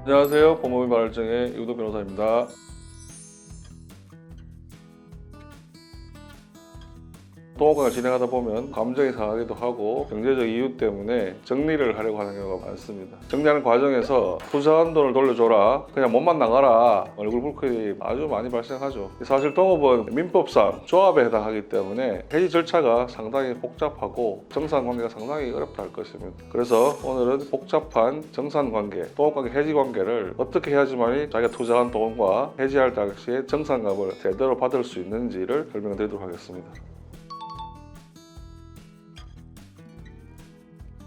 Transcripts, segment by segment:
안녕하세요. 법무민 발전의 이우도 변호사입니다. 동업강을 진행하다 보면 감정이 상하기도 하고 경제적 이유 때문에 정리를 하려고 하는 경우가 많습니다. 정리하는 과정에서 투자한 돈을 돌려줘라, 그냥 몸만 나가라, 얼굴 불쾌이 아주 많이 발생하죠. 사실 동업은 민법상 조합에 해당하기 때문에 해지 절차가 상당히 복잡하고 정산관계가 상당히 어렵다 할 것입니다. 그래서 오늘은 복잡한 정산관계, 동업관계 해지관계를 어떻게 해야지만이 자기가 투자한 돈과 해지할 당시에 정산값을 제대로 받을 수 있는지를 설명드리도록 하겠습니다.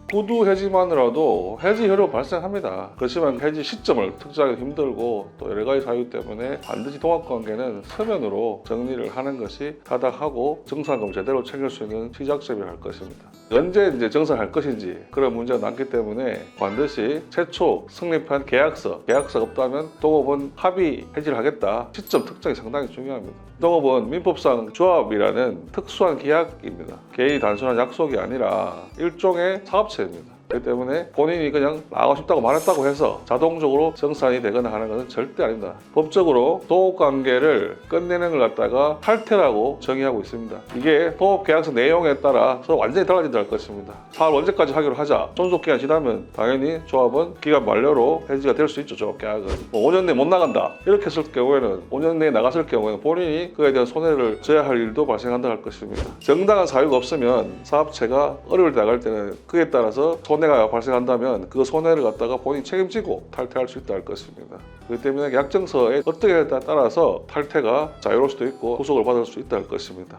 구두 해지만으로도 해지 효력이 발생합니다. 그렇지만 해지 시점을 특정하기 힘들고 또 여러 가지 사유 때문에 반드시 동업관계는 서면으로 정리를 하는 것이 타당하고 정산금 제대로 챙길 수 있는 시작점이라 할 것입니다. 언제 정산할 것인지 그런 문제가 많기 때문에 반드시 최초 성립한 계약서가 없다면 동업은 합의 해지를 하겠다. 시점 특정이 상당히 중요합니다. 동업은 민법상 조합이라는 특수한 계약입니다. 개인이 단순한 약속이 아니라 일종의 사업체입니다. 그렇기 때문에 본인이 그냥 나가고 싶다고 말했다고 해서 자동적으로 정산이 되거나 하는 것은 절대 아닙니다. 법적으로 동업관계를 끝내는 걸 갖다가 탈퇴라고 정의하고 있습니다. 이게 동업계약서 내용에 따라서 완전히 달라진다 할 것입니다. 사업을 언제까지 하기로 하자. 존속기간이 지나면 당연히 조합은 기간 만료로 해지가 될 수 있죠. 조합계약은 5년 내에 못 나간다 이렇게 했을 경우에는 5년 내에 나갔을 경우에는 본인이 그에 대한 손해를 져야 할 일도 발생한다 할 것입니다. 정당한 사유가 없으면 사업체가 어려울 때 나갈 때는 그에 따라서 손해가 발생한다면 그 손해를 갖다가 본인이 책임지고 탈퇴할 수 있다 할 것입니다. 그렇기 때문에 약정서에 어떻게 했다에 따라서 탈퇴가 자유로울 수도 있고 구속을 받을 수 있다 할 것입니다.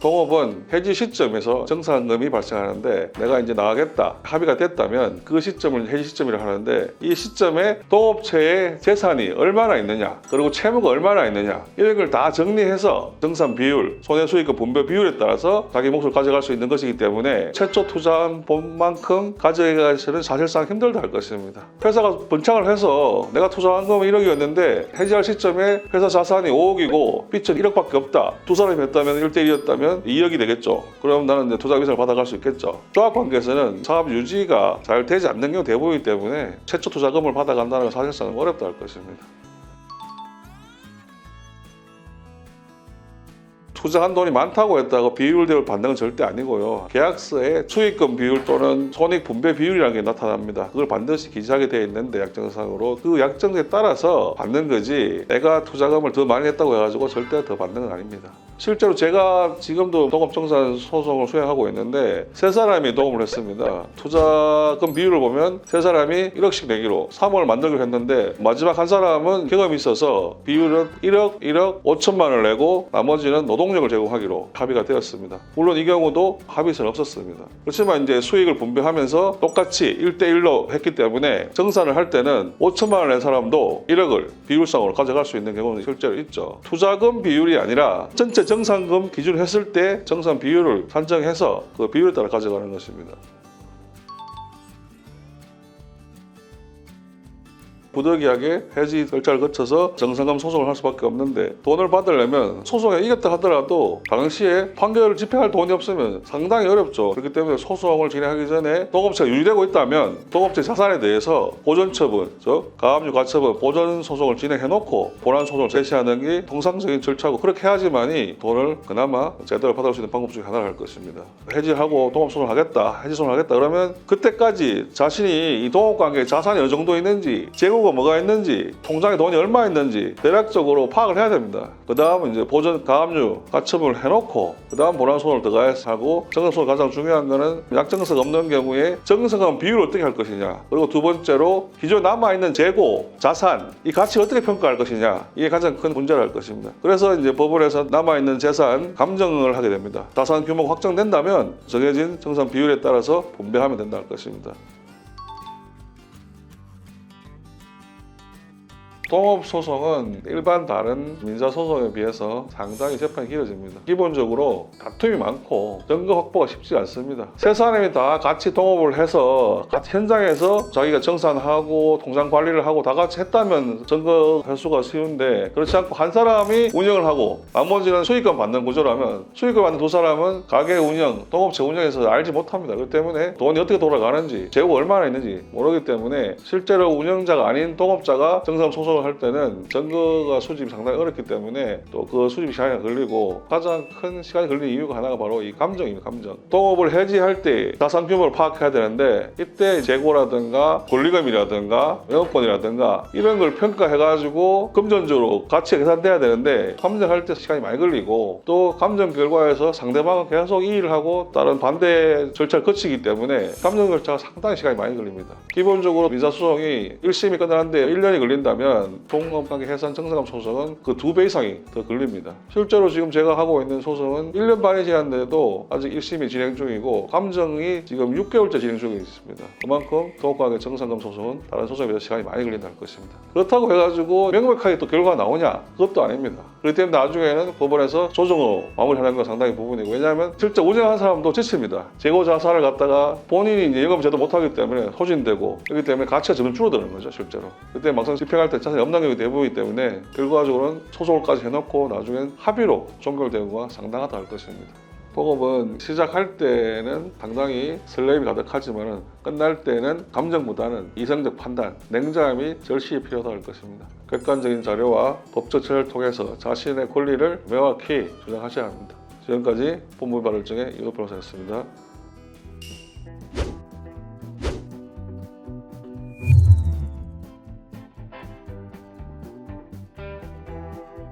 동업은 해지 시점에서 정산금이 발생하는데 내가 이제 나가겠다 합의가 됐다면 그 시점을 해지 시점이라 하는데 이 시점에 동업체의 재산이 얼마나 있느냐 그리고 채무가 얼마나 있느냐 이런 걸 다 정리해서 정산 비율, 손해수익금 분배 비율에 따라서 자기 몫을 가져갈 수 있는 것이기 때문에 최초 투자한 돈만큼 가져가기는 사실상 힘들다 할 것입니다. 회사가 번창을 해서 내가 투자한 건 1억이었는데 해지할 시점에 회사 자산이 5억이고 빚은 1억밖에 없다. 두 사람이 했다면 1대1이었다면 2억이 되겠죠. 그럼 나는 이제 투자 비상을 받아갈 수 있겠죠. 조합관계에서는 사업 유지가 잘 되지 않는 경우 대부분이기 때문에 최초 투자금을 받아간다는 건 사실상 어렵다 할 것입니다. 투자한 돈이 많다고 했다고 비율대로 받는 건 절대 아니고요. 계약서에 수익금 비율 또는 손익 분배 비율이라는 게 나타납니다. 그걸 반드시 기재하게 되어 있는데 약정상으로 그 약정에 따라서 받는 거지 내가 투자금을 더 많이 했다고 해가지고 절대 더 받는 건 아닙니다. 실제로 제가 지금도 동업정산 소송을 수행하고 있는데 세 사람이 동업을 했습니다. 투자금 비율을 보면 세 사람이 1억씩 내기로 3억을 만들기로 했는데 마지막 한 사람은 경험이 있어서 비율은 1억 5천만 원을 내고 나머지는 노동력을 제공하기로 합의가 되었습니다. 물론 이 경우도 합의서는 없었습니다. 그렇지만 이제 수익을 분배하면서 똑같이 1대1로 했기 때문에 정산을 할 때는 5천만 원 낸 사람도 1억을 비율상으로 가져갈 수 있는 경우는 실제로 있죠. 투자금 비율이 아니라 전체 정산금 기준을 했을 때 정산 비율을 산정해서 그 비율에 따라 가져가는 것입니다. 부득이하게 해지 절차를 거쳐서 정산금 소송을 할 수밖에 없는데 돈을 받으려면 소송에 이겼다 하더라도 당시에 판결을 집행할 돈이 없으면 상당히 어렵죠. 그렇기 때문에 소송을 진행하기 전에 동업체가 유지되고 있다면 동업체 자산에 대해서 보전처분, 즉 가압류 가처분 보전 소송을 진행해놓고 본안 소송을 제시하는 게 통상적인 절차고 그렇게 해야지만이 돈을 그나마 제대로 받을 수 있는 방법 중에 하나를 할 것입니다. 해지하고 동업소송을 하겠다, 해지소송을 하겠다 그러면 그때까지 자신이 이 동업관계에 자산이 어느 정도 있는지 재고가 뭐가 있는지 통장에 돈이 얼마 있는지 대략적으로 파악을 해야 됩니다. 그 다음은 이제 보전 가압류 가처분을 해놓고 그 다음 본안 소송을 들어가서 하고 정산소송 가장 중요한 거는 약정서가 없는 경우에 정산금 비율을 어떻게 할 것이냐 그리고 두 번째로 기존에 남아있는 재고, 자산 이 가치를 어떻게 평가할 것이냐 이게 가장 큰 문제를 할 것입니다. 그래서 이제 법원에서 남아있는 재산 감정을 하게 됩니다. 자산 규모가 확정된다면 정해진 정산 비율에 따라서 분배하면 된다 할 것입니다. 동업소송은 일반 다른 민사소송에 비해서 상당히 재판이 길어집니다. 기본적으로 다툼이 많고 증거 확보가 쉽지 않습니다. 세 사람이 다 같이 동업을 해서 같이 현장에서 자기가 정산하고 통장 관리를 하고 다 같이 했다면 증거 회수가 쉬운데, 그렇지 않고 한 사람이 운영을 하고 나머지는 수익금 받는 구조라면 수익금 받는 두 사람은 가게 운영, 동업체 운영에서 알지 못합니다. 그렇기 때문에 돈이 어떻게 돌아가는지, 재고가 얼마나 있는지 모르기 때문에 실제로 운영자가 아닌 동업자가 정상 소송을 할 때는 증거가 수집이 상당히 어렵기 때문에 또 그 수집 시간이 걸리고, 가장 큰 시간이 걸리는 이유가 하나가 바로 이 감정입니다. 감정. 동업을 해지할 때 자산 규모를 파악해야 되는데, 이때 재고라든가 권리금이라든가 영업권이라든가 이런 걸 평가해가지고 금전적으로 가치가 계산돼야 되는데, 감정할 때 시간이 많이 걸리고, 또 감정 결과에서 상대방은 계속 이의를 하고 다른 반대 절차를 거치기 때문에 감정 절차가 상당히 시간이 많이 걸립니다. 기본적으로 민사소송이 1심이 끝나는데 1년이 걸린다면 동업관계 해산 정상금 소송은 그 2배 이상이 더 걸립니다. 실제로 지금 제가 하고 있는 소송은 1년 반이 지났는데도 아직 1심이 진행 중이고 감정이 지금 6개월째 진행 중에 있습니다. 그만큼 동업관계 정상금 소송은 다른 소송에 비해서 시간이 많이 걸린다는 것입니다. 그렇다고 해가지고 명백하게 또 결과가 나오냐? 그것도 아닙니다. 그렇기 때문에 나중에는 법원에서 조정으로 마무리하는 건 상당히 부분이고, 왜냐하면 실제 운영하는 사람도 지칩니다. 재고 자산을 갖다가 본인이 이제 영업 제도 못하기 때문에 소진되고, 그렇기 때문에 가치가 점점 줄어드는 거죠, 실제로. 그때 막상 집행할 때 자산이 없는 경우가 대부분이기 때문에 결과적으로는 소송을까지 해놓고 나중엔 합의로 종결되는 경우가 상당하다 할 것입니다. 동업은 시작할 때는 상당히 설렘이 가득하지만 끝날 때는 감정보다는 이성적 판단, 냉정함이 절실히 필요하다 할 것입니다. 객관적인 자료와 법적 처리를 통해서 자신의 권리를 명확히 주장하셔야 합니다. 지금까지 법무발을증의 이호 변호사였습니다.